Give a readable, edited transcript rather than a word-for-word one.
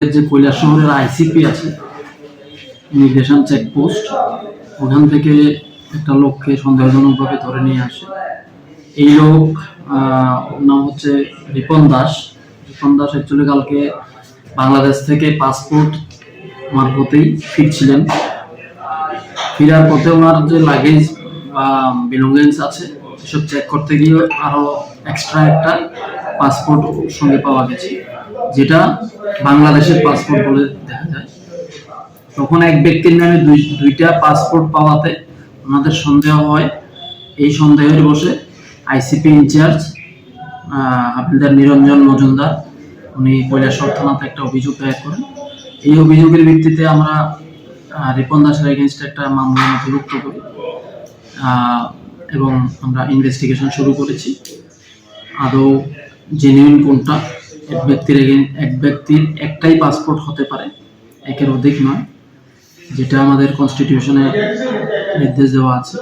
যে কৈলাস শহরের আইসিপি আছে, ইমিগ্রেশন চেকপোস্ট, ওখান থেকে একটা লোককে সন্দেহজনকভাবে ধরে নিয়ে আসে। এই লোক নাম হচ্ছে রিপন দাস। রিপন দাস অ্যাকচুয়ালি কালকে বাংলাদেশ থেকে পাসপোর্ট মারফতেই ফিরছিলেন। ফেরার পথে ওনার যে লাগেজ বা বিলঙ্গিংস আছে এসব চেক করতে গিয়ে আরো এক্সট্রা একটা পাসপোর্ট সঙ্গে পাওয়া গেছে, যেটা বাংলাদেশের পাসপোর্ট বলে দেখা যায়। তখন এক ব্যক্তির নামে দুইটা পাসপোর্ট পাওয়াতে ওনাদের সন্দেহ হয়। এই সন্দেহের বসে আইসিপি ইনচার্জ হাবিলদার নিরঞ্জন মজুমদার উনি কৈলাসহর থানাতে একটা অভিযোগ দায়ের করেন। এই অভিযোগের ভিত্তিতে আমরা রিপন দাসের এগেনস্টে একটা মামলা নথিভুক্ত করি এবং আমরা ইনভেস্টিগেশন শুরু করেছি। আদৌ জেনুইন কোনটা, এক ব্যক্তির একটাই পাসপোর্ট হতে পারে, একের অধিক নয়, যেটা আমাদের কনস্টিটিউশনে নির্দেশ দেওয়া আছে।